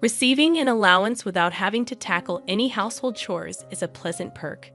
Receiving an allowance without having to tackle any household chores is a pleasant perk.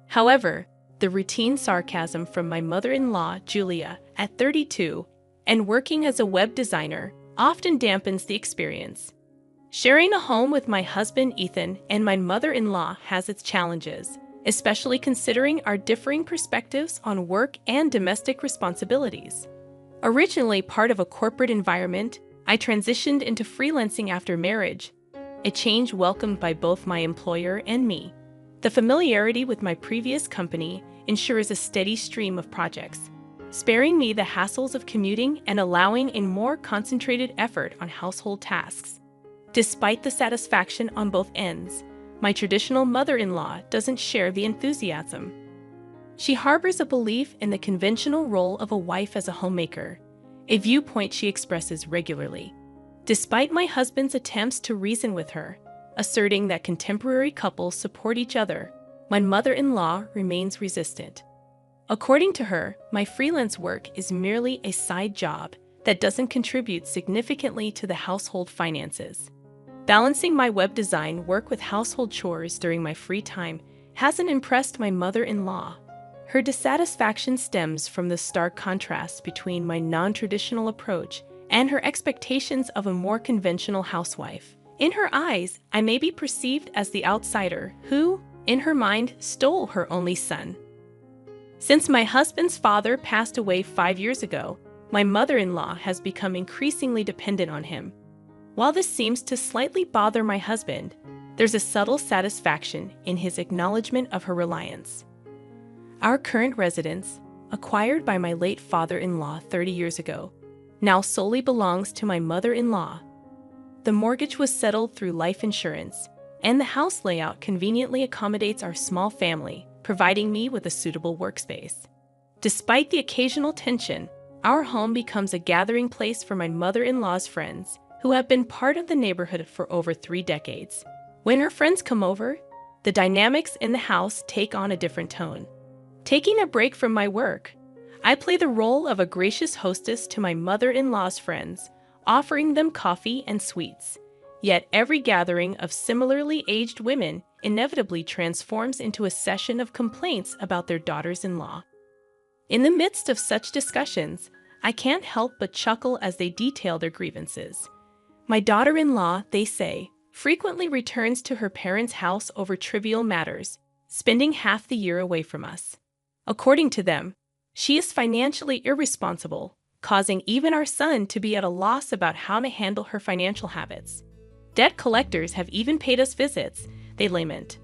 However, the routine sarcasm from my mother-in-law, Julia, at 32, and working as a web designer often dampens the experience. Sharing a home with my husband, Ethan, and my mother-in-law has its challenges, especially considering our differing perspectives on work and domestic responsibilities. Originally part of a corporate environment, I transitioned into freelancing after marriage, a change welcomed by both my employer and me. The familiarity with my previous company ensures a steady stream of projects, sparing me the hassles of commuting and allowing a more concentrated effort on household tasks. Despite the satisfaction on both ends, my traditional mother-in-law doesn't share the enthusiasm. She harbors a belief in the conventional role of a wife as a homemaker, a viewpoint she expresses regularly. Despite my husband's attempts to reason with her, asserting that contemporary couples support each other, my mother-in-law remains resistant. According to her, my freelance work is merely a side job that doesn't contribute significantly to the household finances. Balancing my web design work with household chores during my free time hasn't impressed my mother-in-law. Her dissatisfaction stems from the stark contrast between my non-traditional approach and her expectations of a more conventional housewife. In her eyes, I may be perceived as the outsider who, in her mind, stole her only son. Since my husband's father passed away 5 years ago, my mother-in-law has become increasingly dependent on him. While this seems to slightly bother my husband, there's a subtle satisfaction in his acknowledgement of her reliance. Our current residence, acquired by my late father-in-law 30 years ago, now solely belongs to my mother-in-law. The mortgage was settled through life insurance, and the house layout conveniently accommodates our small family, providing me with a suitable workspace. Despite the occasional tension, our home becomes a gathering place for my mother-in-law's friends, who have been part of the neighborhood for over 3 decades. When her friends come over, the dynamics in the house take on a different tone. Taking a break from my work, I play the role of a gracious hostess to my mother-in-law's friends, offering them coffee and sweets. Yet every gathering of similarly aged women inevitably transforms into a session of complaints about their daughters-in-law. In the midst of such discussions, I can't help but chuckle as they detail their grievances. My daughter-in-law, they say, frequently returns to her parents' house over trivial matters, spending half the year away from us. According to them, she is financially irresponsible, causing even our son to be at a loss about how to handle her financial habits. Debt collectors have even paid us visits, they lament.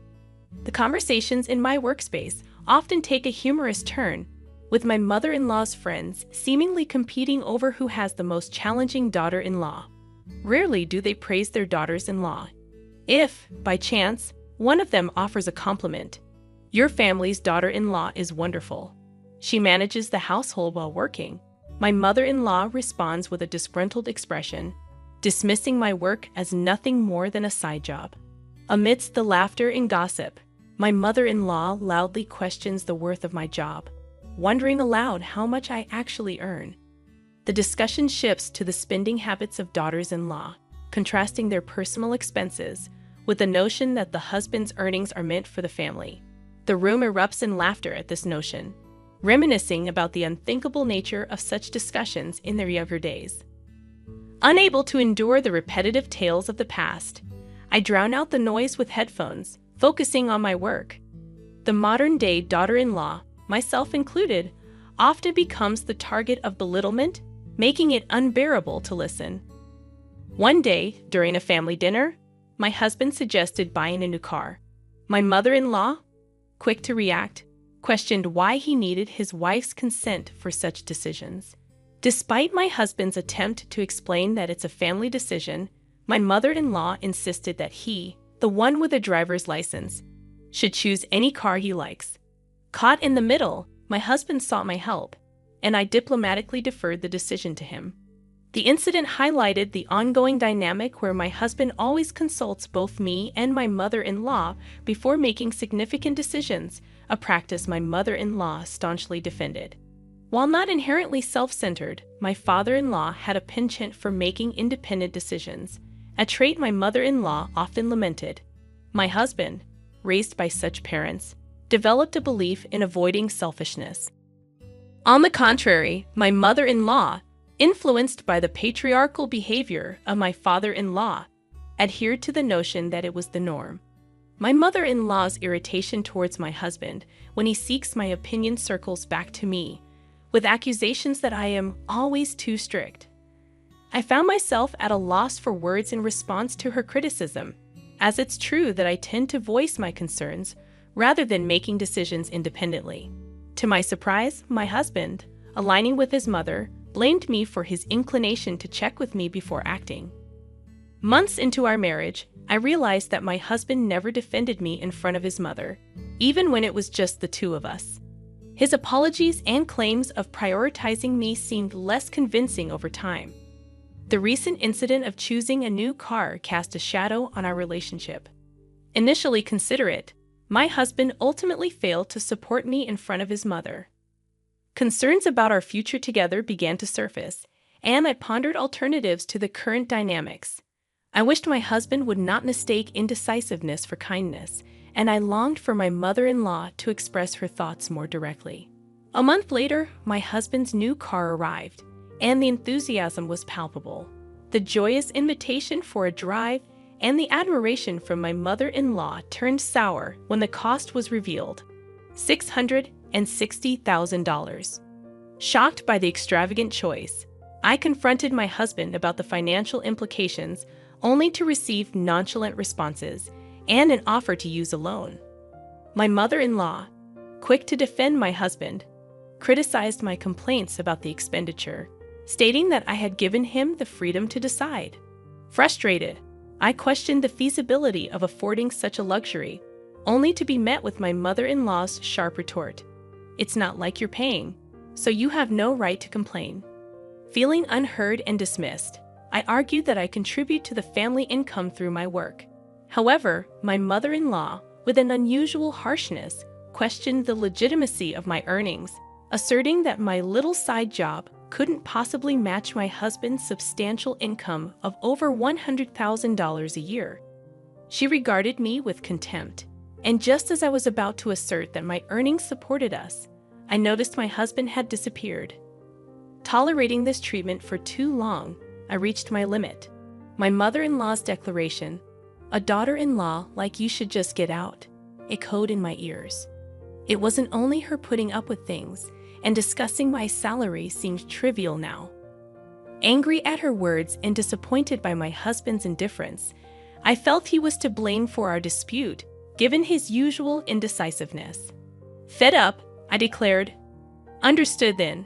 The conversations in my workspace often take a humorous turn, with my mother-in-law's friends seemingly competing over who has the most challenging daughter-in-law. Rarely do they praise their daughters-in-law. If, by chance, one of them offers a compliment, "Your family's daughter-in-law is wonderful. She manages the household while working," my mother-in-law responds with a disgruntled expression, dismissing my work as nothing more than a side job. Amidst the laughter and gossip, my mother-in-law loudly questions the worth of my job, wondering aloud how much I actually earn. The discussion shifts to the spending habits of daughters-in-law, contrasting their personal expenses with the notion that the husband's earnings are meant for the family. The room erupts in laughter at this notion, reminiscing about the unthinkable nature of such discussions in their younger days. Unable to endure the repetitive tales of the past, I drown out the noise with headphones, focusing on my work. The modern-day daughter-in-law, myself included, often becomes the target of belittlement, making it unbearable to listen. One day, during a family dinner, my husband suggested buying a new car. My mother-in-law, quick to react, questioned why he needed his wife's consent for such decisions. Despite my husband's attempt to explain that it's a family decision, my mother-in-law insisted that he, the one with a driver's license, should choose any car he likes. Caught in the middle, my husband sought my help, and I diplomatically deferred the decision to him. The incident highlighted the ongoing dynamic where my husband always consults both me and my mother-in-law before making significant decisions, a practice my mother-in-law staunchly defended. While not inherently self-centered, my father-in-law had a penchant for making independent decisions, a trait my mother-in-law often lamented. My husband, raised by such parents, developed a belief in avoiding selfishness. On the contrary, my mother-in-law, influenced by the patriarchal behavior of my father-in-law, adhered to the notion that it was the norm. My mother-in-law's irritation towards my husband when he seeks my opinion circles back to me, with accusations that I am always too strict. I found myself at a loss for words in response to her criticism, as it's true that I tend to voice my concerns rather than making decisions independently. To my surprise, my husband, aligning with his mother, blamed me for his inclination to check with me before acting. Months into our marriage, I realized that my husband never defended me in front of his mother, even when it was just the two of us. His apologies and claims of prioritizing me seemed less convincing over time. The recent incident of choosing a new car cast a shadow on our relationship. Initially considerate, my husband ultimately failed to support me in front of his mother. Concerns about our future together began to surface, and I pondered alternatives to the current dynamics. I wished my husband would not mistake indecisiveness for kindness, and I longed for my mother-in-law to express her thoughts more directly. A month later, my husband's new car arrived, and the enthusiasm was palpable. The joyous invitation for a drive and the admiration from my mother-in-law turned sour when the cost was revealed: $660,000. Shocked by the extravagant choice, I confronted my husband about the financial implications, only to receive nonchalant responses and an offer to use a loan. My mother-in-law, quick to defend my husband, criticized my complaints about the expenditure, stating that I had given him the freedom to decide. Frustrated, I questioned the feasibility of affording such a luxury, only to be met with my mother-in-law's sharp retort: "It's not like you're paying, so you have no right to complain." Feeling unheard and dismissed, I argued that I contribute to the family income through my work. However, my mother-in-law, with an unusual harshness, questioned the legitimacy of my earnings, asserting that my little side job couldn't possibly match my husband's substantial income of over $100,000 a year. She regarded me with contempt, and just as I was about to assert that my earnings supported us, I noticed my husband had disappeared. Tolerating this treatment for too long, I reached my limit. My mother-in-law's declaration, "A daughter-in-law like you should just get out," echoed in my ears. It wasn't only her putting up with things, and discussing my salary seemed trivial now. Angry at her words and disappointed by my husband's indifference, I felt he was to blame for our dispute, given his usual indecisiveness. Fed up, I declared, "Understood then.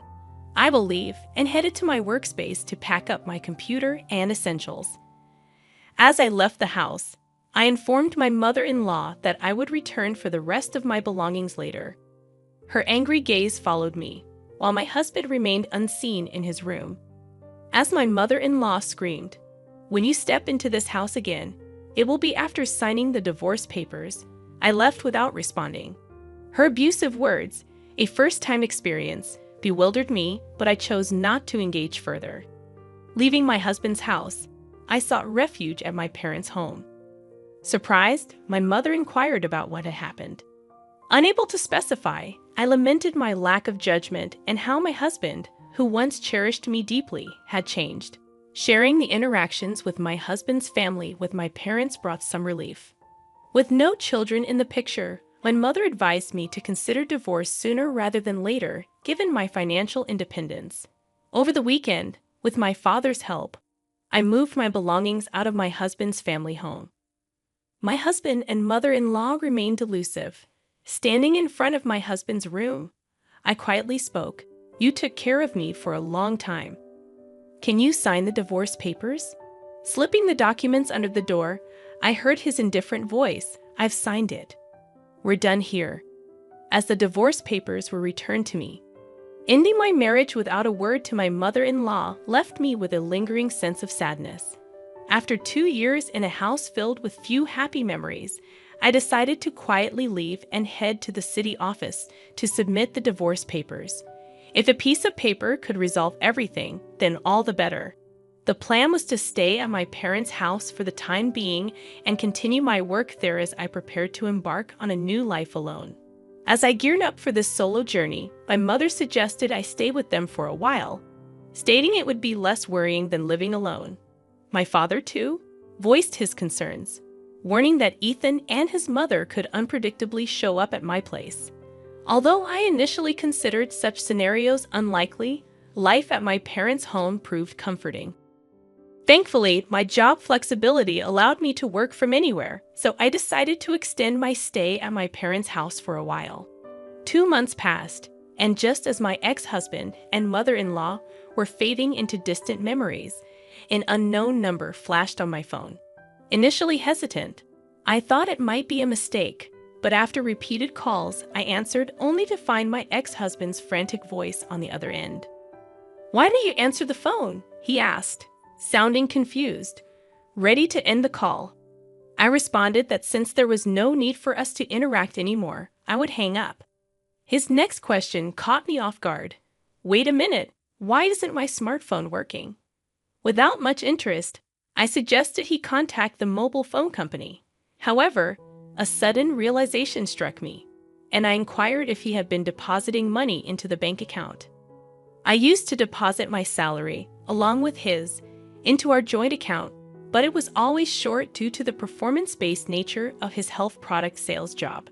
I will leave," and headed to my workspace to pack up my computer and essentials. As I left the house, I informed my mother-in-law that I would return for the rest of my belongings later. Her angry gaze followed me, while my husband remained unseen in his room. As my mother-in-law screamed, "When you step into this house again, it will be after signing the divorce papers," I left without responding. Her abusive words, a first-time experience, bewildered me, but I chose not to engage further. Leaving my husband's house, I sought refuge at my parents' home. Surprised, my mother inquired about what had happened. Unable to specify, I lamented my lack of judgment and how my husband, who once cherished me deeply, had changed. Sharing the interactions with my husband's family with my parents brought some relief. With no children in the picture, my mother advised me to consider divorce sooner rather than later, given my financial independence. Over the weekend, with my father's help, I moved my belongings out of my husband's family home. My husband and mother-in-law remained elusive. Standing in front of my husband's room, I quietly spoke, "You took care of me for a long time. Can you sign the divorce papers?" Slipping the documents under the door, I heard his indifferent voice, "I've signed it. We're done here," as the divorce papers were returned to me. Ending my marriage without a word to my mother-in-law left me with a lingering sense of sadness. After 2 years in a house filled with few happy memories, I decided to quietly leave and head to the city office to submit the divorce papers. If a piece of paper could resolve everything, then all the better. The plan was to stay at my parents' house for the time being and continue my work there as I prepared to embark on a new life alone. As I geared up for this solo journey, my mother suggested I stay with them for a while, stating it would be less worrying than living alone. My father, too, voiced his concerns, warning that Ethan and his mother could unpredictably show up at my place. Although I initially considered such scenarios unlikely, life at my parents' home proved comforting. Thankfully, my job flexibility allowed me to work from anywhere, so I decided to extend my stay at my parents' house for a while. 2 months passed, and just as my ex-husband and mother-in-law were fading into distant memories, an unknown number flashed on my phone. Initially hesitant, I thought it might be a mistake, but after repeated calls, I answered only to find my ex-husband's frantic voice on the other end. "Why didn't you answer the phone?" he asked, sounding confused, ready to end the call. I responded that since there was no need for us to interact anymore, I would hang up. His next question caught me off guard. "Wait a minute, why isn't my smartphone working?" Without much interest, I suggested he contact the mobile phone company. However, a sudden realization struck me, and I inquired if he had been depositing money into the bank account. I used to deposit my salary, along with his, into our joint account, but it was always short due to the performance-based nature of his health product sales job.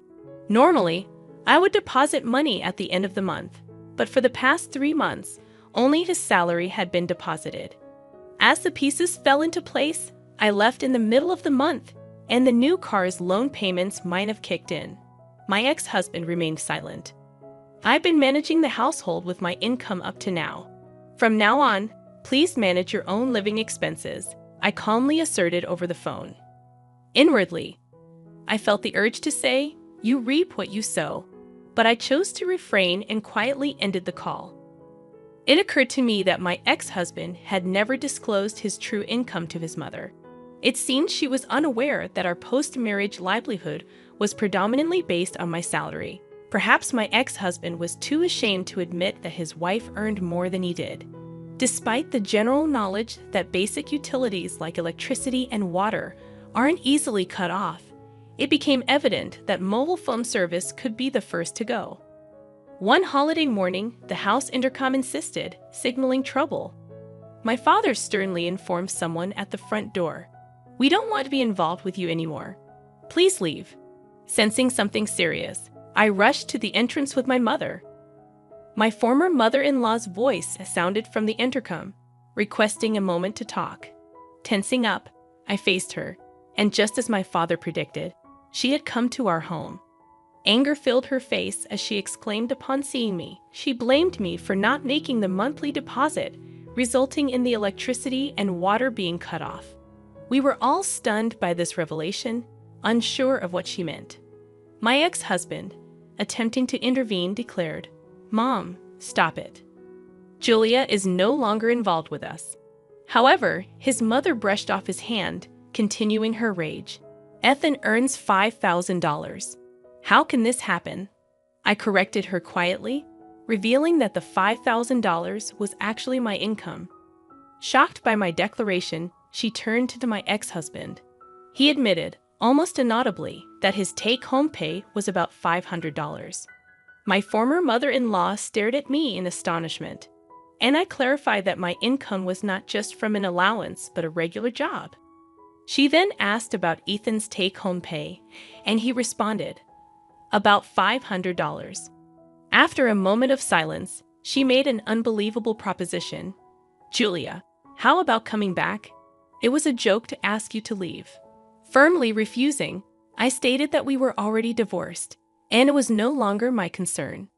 Normally, I would deposit money at the end of the month, but for the past 3 months, only his salary had been deposited. As the pieces fell into place, I left in the middle of the month, and the new car's loan payments might have kicked in. My ex-husband remained silent. "I've been managing the household with my income up to now. From now on, please manage your own living expenses," I calmly asserted over the phone. Inwardly, I felt the urge to say, "You reap what you sow," but I chose to refrain and quietly ended the call. It occurred to me that my ex-husband had never disclosed his true income to his mother. It seemed she was unaware that our post-marriage livelihood was predominantly based on my salary. Perhaps my ex-husband was too ashamed to admit that his wife earned more than he did. Despite the general knowledge that basic utilities like electricity and water aren't easily cut off, it became evident that mobile phone service could be the first to go. One holiday morning, the house intercom insisted, signaling trouble. My father sternly informed someone at the front door, "We don't want to be involved with you anymore. Please leave." Sensing something serious, I rushed to the entrance with my mother. My former mother-in-law's voice sounded from the intercom, requesting a moment to talk. Tensing up, I faced her, and just as my father predicted, she had come to our home. Anger filled her face as she exclaimed upon seeing me. She blamed me for not making the monthly deposit, resulting in the electricity and water being cut off. We were all stunned by this revelation, unsure of what she meant. My ex-husband, attempting to intervene, declared, "Mom, stop it. Julia is no longer involved with us." However, his mother brushed off his hand, continuing her rage. "Ethan earns $5,000. How can this happen?" I corrected her quietly, revealing that the $5,000 was actually my income. Shocked by my declaration, she turned to my ex-husband. He admitted, almost inaudibly, that his take-home pay was about $500. My former mother-in-law stared at me in astonishment, and I clarified that my income was not just from an allowance but a regular job. She then asked about Ethan's take-home pay, and he responded, "About $500. After a moment of silence, she made an unbelievable proposition. "Julia, how about coming back? It was a joke to ask you to leave." Firmly refusing, I stated that we were already divorced, and it was no longer my concern.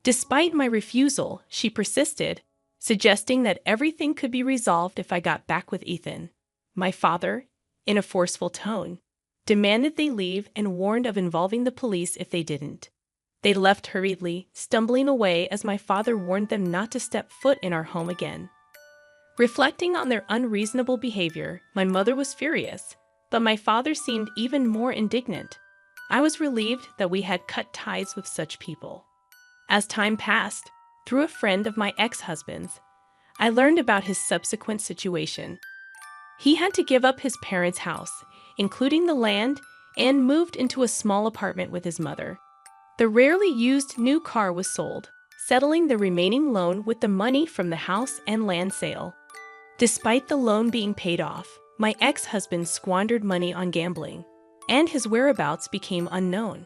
Despite my refusal, she persisted, suggesting that everything could be resolved if I got back with Ethan. My father, in a forceful tone, demanded they leave and warned of involving the police if they didn't. They left hurriedly, stumbling away as my father warned them not to step foot in our home again. Reflecting on their unreasonable behavior, my mother was furious, but my father seemed even more indignant. I was relieved that we had cut ties with such people. As time passed, through a friend of my ex-husband's, I learned about his subsequent situation. He had to give up his parents' house, including the land, and moved into a small apartment with his mother. The rarely used new car was sold, settling the remaining loan with the money from the house and land sale. Despite the loan being paid off, my ex-husband squandered money on gambling, and his whereabouts became unknown.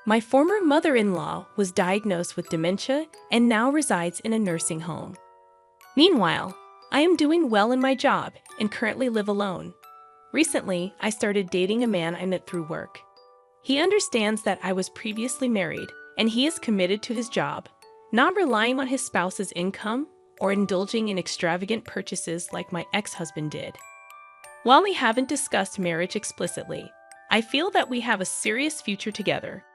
My former mother-in-law was diagnosed with dementia and now resides in a nursing home. Meanwhile, I am doing well in my job and currently live alone. Recently, I started dating a man I met through work. He understands that I was previously married, and he is committed to his job, not relying on his spouse's income or indulging in extravagant purchases like my ex-husband did. While we haven't discussed marriage explicitly, I feel that we have a serious future together.